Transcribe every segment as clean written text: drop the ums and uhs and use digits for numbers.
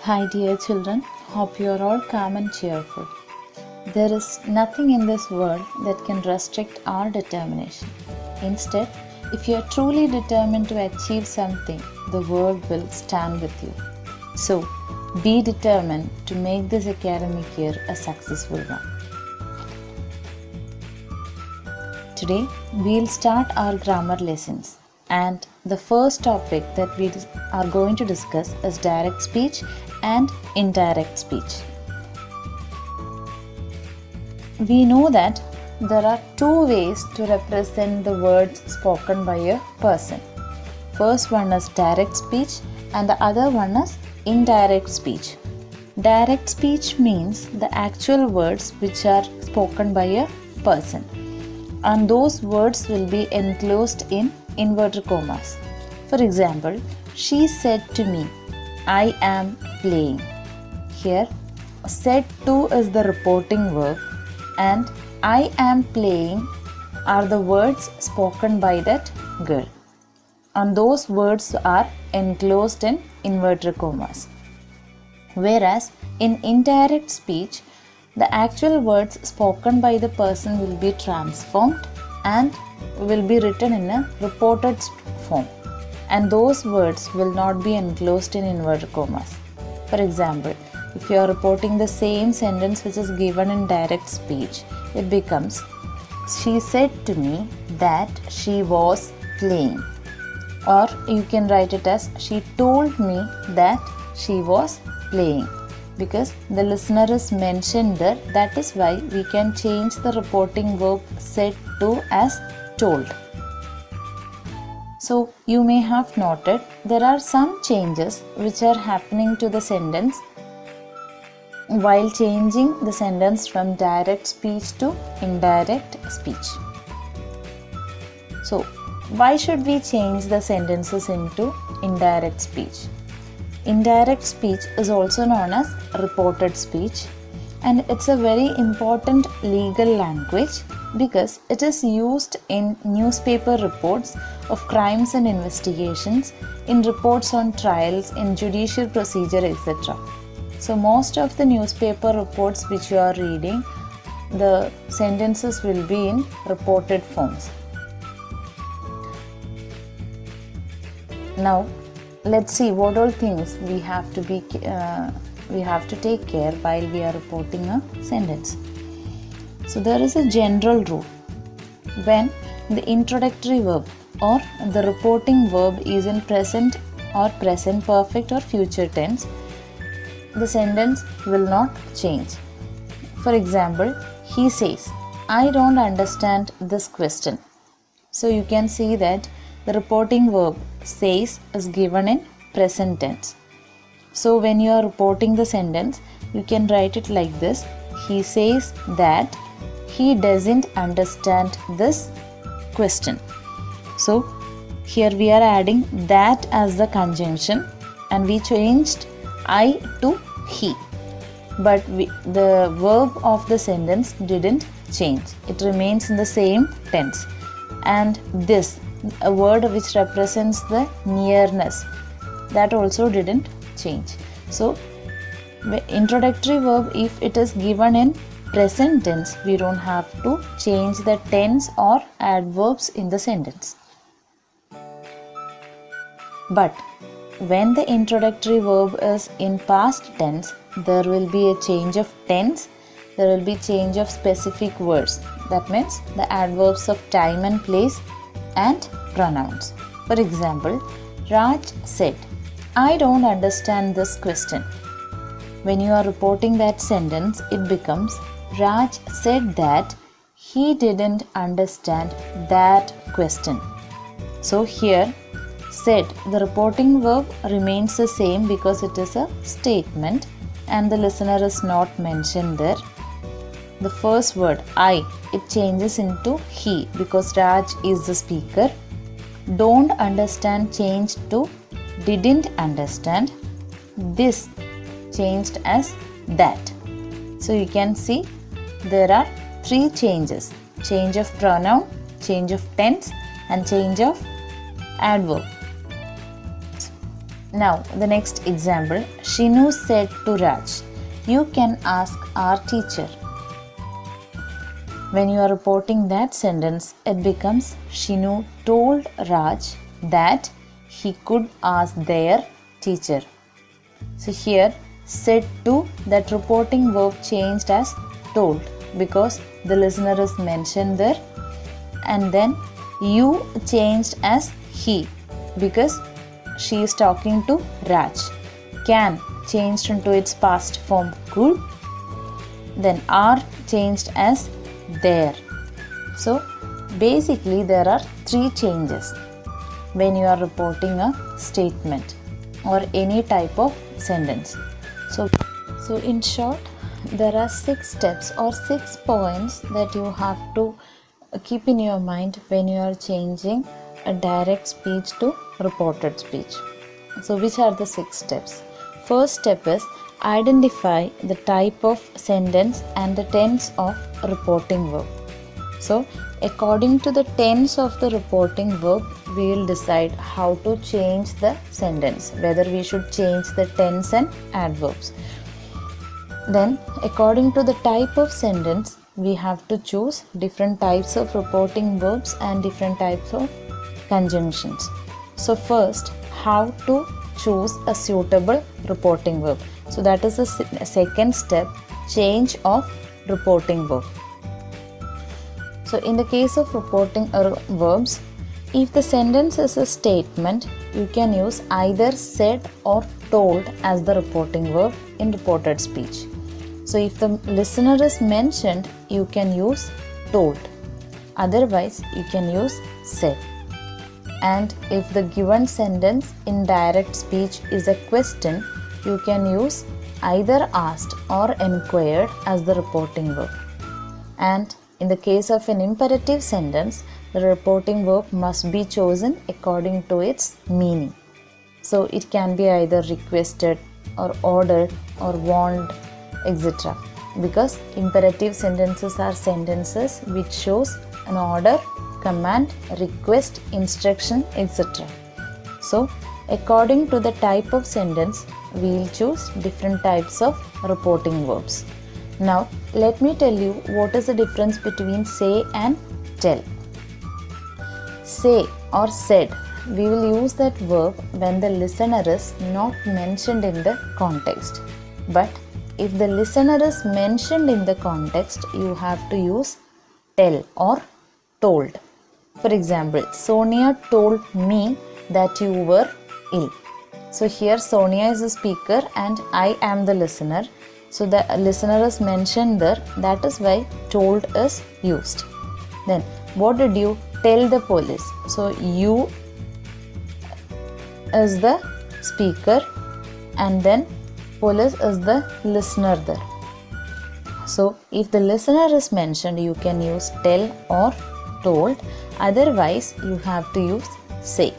Hi dear children, hope you are all calm and cheerful. There is nothing in this world that can restrict our determination. Instead, if you are truly determined to achieve something, the world will stand with you. So, be determined to make this academic year a successful one. Today, we'll start our grammar lessons. And the first topic that we are going to discuss is direct speech and indirect speech. We know that there are two ways to represent the words spoken by a person. First one is direct speech and the other one is indirect speech. Direct speech means the actual words which are spoken by a person, and those words will be enclosed in inverted commas. For example, she said to me, I am playing. Here, said to is the reporting verb and I am playing are the words spoken by that girl. And those words are enclosed in inverted commas. Whereas in indirect speech, the actual words spoken by the person will be transformed and will be written in a reported form, and those words will not be enclosed in inverted commas. For example, if you are reporting the same sentence which is given in direct speech, it becomes, she said to me that she was playing. Or you can write it as, she told me that she was playing. Because the listener is mentioned there, that is why we can change the reporting verb said to as told. So you may have noted there are some changes which are happening to the sentence while changing the sentence from direct speech to indirect speech. So why should we change the sentences into indirect speech? Indirect speech is also known as reported speech, and it's a very important legal language because it is used in newspaper reports of crimes and investigations, in reports on trials, in judicial procedure, etc. So most of the newspaper reports which you are reading, the sentences will be in reported forms. Now, let's see what all things we have to take care while we are reporting a sentence. So there is a general rule. When the introductory verb or the reporting verb is in present or present perfect or future tense, the sentence will not change. For example, he says, I don't understand this question. So you can see that the reporting verb says is given in present tense. So when you are reporting the sentence, you can write it like this. He says that he doesn't understand this question. So here we are adding that as the conjunction and we changed I to he. But the verb of the sentence didn't change. It remains in the same tense. And this, a word which represents the nearness, that also didn't change. So the introductory verb, if it is given in present tense, we don't have to change the tense or adverbs in the sentence. But when the introductory verb is in past tense, there will be a change of tense, there will be change of specific words. That means the adverbs of time and place and pronouns. For example, Raj said, I don't understand this question. When you are reporting that sentence, it becomes, Raj said that he didn't understand that question. So here, said, the reporting verb remains the same because it is a statement and the listener is not mentioned there. The first word, I, it changes into he because Raj is the speaker. Don't understand changed to didn't understand. This changed as that. So you can see there are three changes. Change of pronoun, change of tense and change of adverb. Now, the next example, Shinu said to Raj, "You can ask our teacher." When you are reporting that sentence, it becomes Shinu told Raj that he could ask their teacher. So here, said to, that reporting verb changed as told because the listener is mentioned there, and then you changed as he because she is talking to Raj. Can changed into its past form could. Then are changed as there. So basically there are three changes when you are reporting a statement or any type of sentence. So in short, there are 6 steps or 6 points that you have to keep in your mind when you are changing a direct speech to reported speech. So which are the 6 steps? First step is identify the type of sentence and the tense of reporting verb. So according to the tense of the reporting verb, we will decide how to change the sentence, whether we should change the tense and adverbs. Then according to the type of sentence, we have to choose different types of reporting verbs and different types of conjunctions. So first, how to choose a suitable reporting verb. So that is the second step, change of reporting verb. So in the case of reporting verbs, if the sentence is a statement, you can use either said or told as the reporting verb in reported speech. So if the listener is mentioned, you can use told. Otherwise, you can use said. And if the given sentence in direct speech is a question, you can use either asked or inquired as the reporting verb. And in the case of an imperative sentence, the reporting verb must be chosen according to its meaning. So it can be either requested or ordered or warned, etc. Because imperative sentences are sentences which shows an order, command, request, instruction, etc. So according to the type of sentence, we will choose different types of reporting verbs. Now let me tell you what is the difference between say and tell. Say or said, we will use that verb when the listener is not mentioned in the context. But if the listener is mentioned in the context, you have to use tell or told. For example, Sonia told me that you were ill. So here Sonia is the speaker and I am the listener. So the listener is mentioned there. That is why told is used. Then what did you tell the police? So you is the speaker and then police is the listener there. So if the listener is mentioned, you can use tell or told. Otherwise, you have to use say.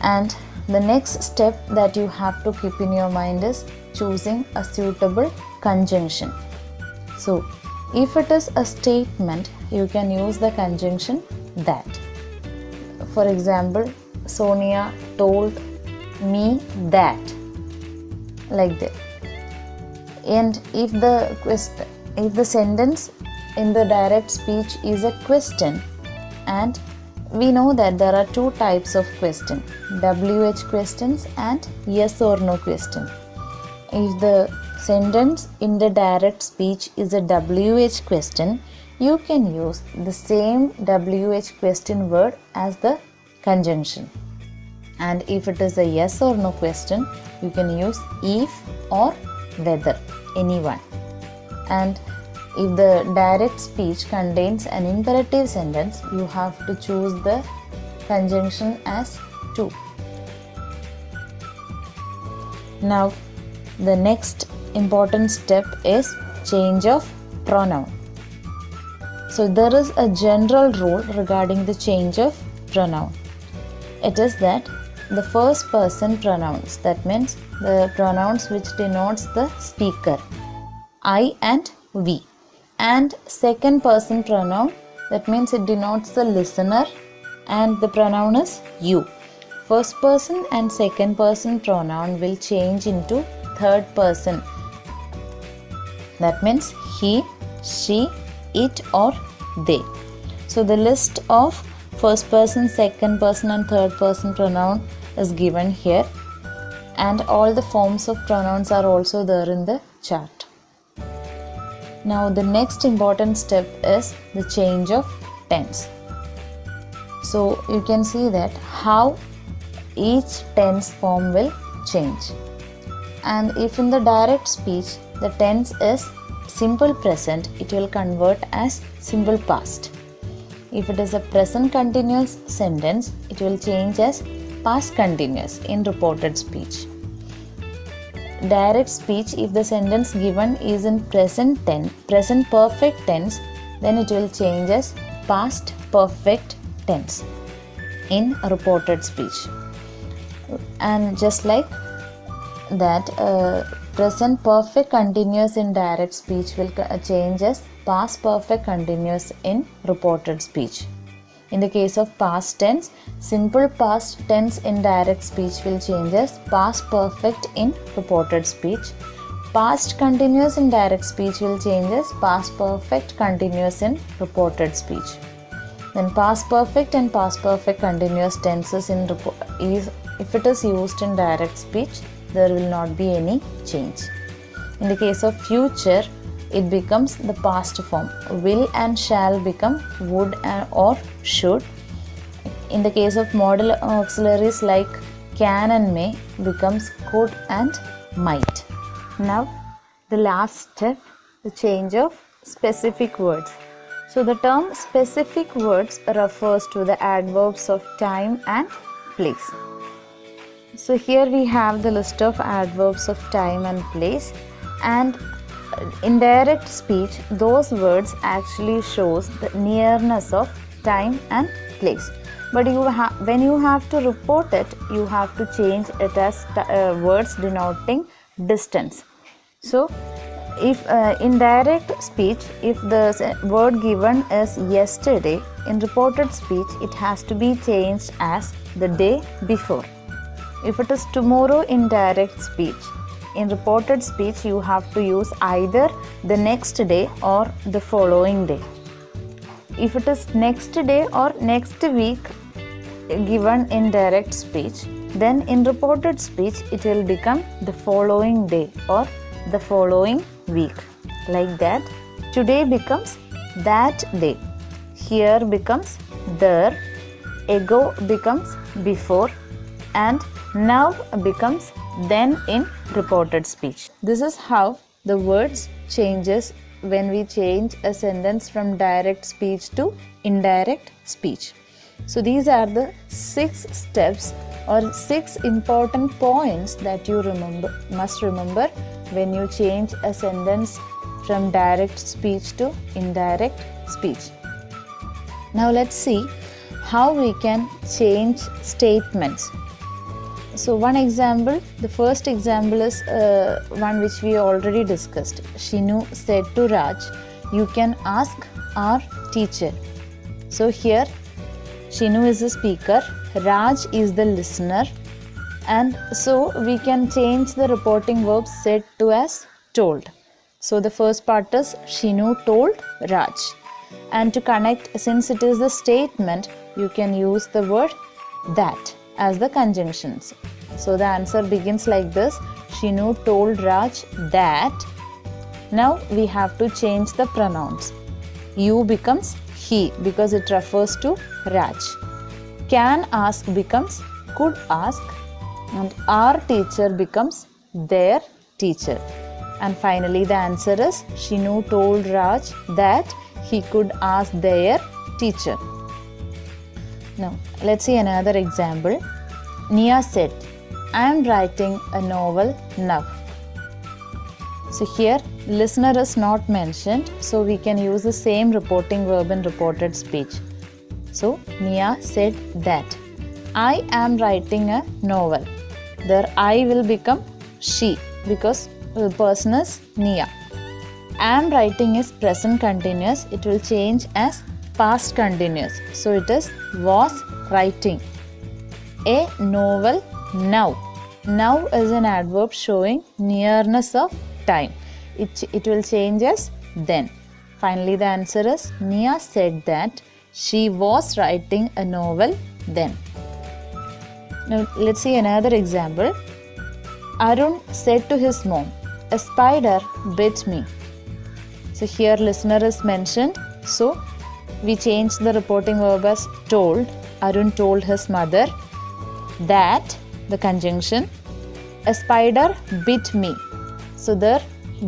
And the next step that you have to keep in your mind is choosing a suitable conjunction. So if it is a statement, you can use the conjunction that. For example, Sonia told me that, like that. And if the sentence in the direct speech is a question, and we know that there are 2 types of question, WH questions and yes or no question. If the sentence in the direct speech is a WH question, you can use the same WH question word as the conjunction. And if it is a yes or no question, you can use if or whether, anyone. And if the direct speech contains an imperative sentence, you have to choose the conjunction as to. Now, the next important step is change of pronoun. So there is a general rule regarding the change of pronoun. It is that the first person pronouns, that means the pronouns which denotes the speaker, I and we, and second person pronoun, that means it denotes the listener and the pronoun is you. first person and second person pronoun will change into third person. That means he, she, it or they. So the list of first person, second person and third person pronoun is given here, and all the forms of pronouns are also there in the chart. Now the next important step is the change of tense. So you can see that how each tense form will change. And if in the direct speech the tense is simple present, it will convert as simple past. If it is a present continuous sentence, it will change as past continuous in reported speech. Direct speech, if the sentence given is in present perfect tense, then it will change as past perfect tense in reported speech. And just like that, present perfect continuous in direct speech will change as past perfect continuous in reported speech. In the case of past tense, simple past tense in direct speech will change as past perfect in reported speech. Past continuous in direct speech will change as past perfect continuous in reported speech. Then past perfect and past perfect continuous tenses if it is used in direct speech, there will not be any change. In the case of future, it becomes the past form. Will and shall become would or should. In the case of modal auxiliaries like can and may, becomes could and might. Now the last step, the change of specific words. So the term specific words refers to the adverbs of time and place. So here we have the list of adverbs of time and place, and in direct speech those words actually shows the nearness of time and place. But when you have to report it, you have to change it as words denoting distance. So if in direct speech, if the word given is yesterday, in reported speech it has to be changed as the day before. If it is tomorrow in direct speech, in reported speech you have to use either the next day or the following day. If it is next day or next week given in direct speech, then in reported speech it will become the following day or the following week. Like that, today becomes that day, here becomes there, ago becomes before, and now becomes then in reported speech. This is how the words changes when we change a sentence from direct speech to indirect speech. So these are the 6 steps or 6 important points that you must remember when you change a sentence from direct speech to indirect speech. Now let's see how we can change statements. So one example, the first example is one which we already discussed. Shinu said to Raj, "You can ask our teacher." So here Shinu is the speaker, Raj is the listener, and so we can change the reporting verb said to as told. So the first part is Shinu told Raj. And to connect, since it is the statement, you can use the word that as the conjunctions. So the answer begins like this: Shinu told Raj that. Now we have to change the pronouns. You becomes he because it refers to Raj. Can ask becomes could ask, and our teacher becomes their teacher. And finally the answer is Shinu told Raj that he could ask their teacher. Now let's see another example. Nia said, "I am writing a novel now." So here listener is not mentioned, so we can use the same reporting verb in reported speech. So Nia said that. I am writing a novel. There I will become she because the person is Nia. Am writing is present continuous. It will change as past continuous. So it is was writing. a novel now. Now is an adverb showing nearness of time. It will change as then. Finally, the answer is Nia said that she was writing a novel then. Now, let's see another example. Arun said to his mom, a spider bit me. So here listener is mentioned. So we change the reporting verb as told. Arun told his mother that, the conjunction, a spider bit me. So the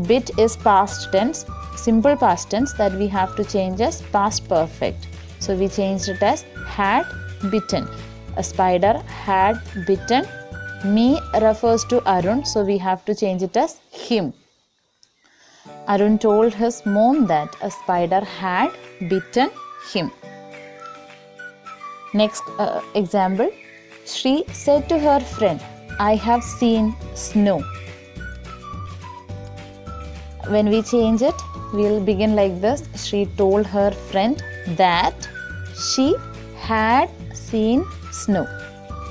bit is past tense, simple past tense, that we have to change as past perfect. So we changed it as had bitten. A spider had bitten. Me refers to Arun, so we have to change it as him. Arun told his mom that a spider had bitten him. Next example. Shri said to her friend, I have seen snow. When we change it, we will begin like this. She told her friend that she had seen snow.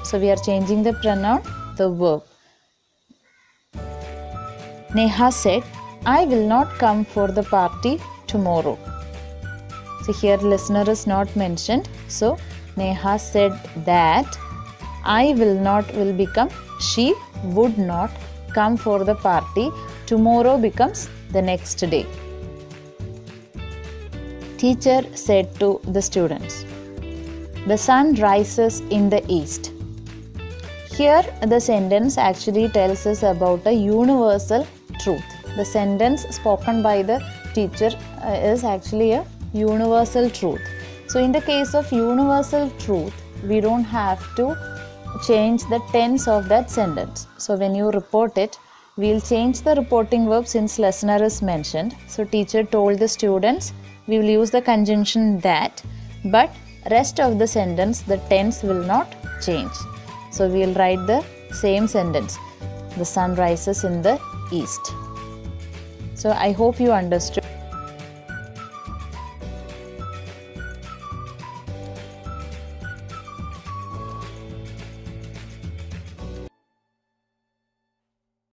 So we are changing the pronoun, the verb. Neha said, I will not come for the party tomorrow. So here listener is not mentioned. So Neha said that I will not will become she would not come for the party. Tomorrow becomes the next day. Teacher said to the students, the sun rises in the east. Here the sentence actually tells us about a universal truth. The sentence spoken by the teacher is actually a universal truth. So in the case of universal truth, we don't have to change the tense of that sentence. So when you report it, we'll change the reporting verb since listener is mentioned. So teacher told the students, we will use the conjunction that, but rest of the sentence, the tense will not change. So we'll write the same sentence. The sun rises in the east. So I hope you understood.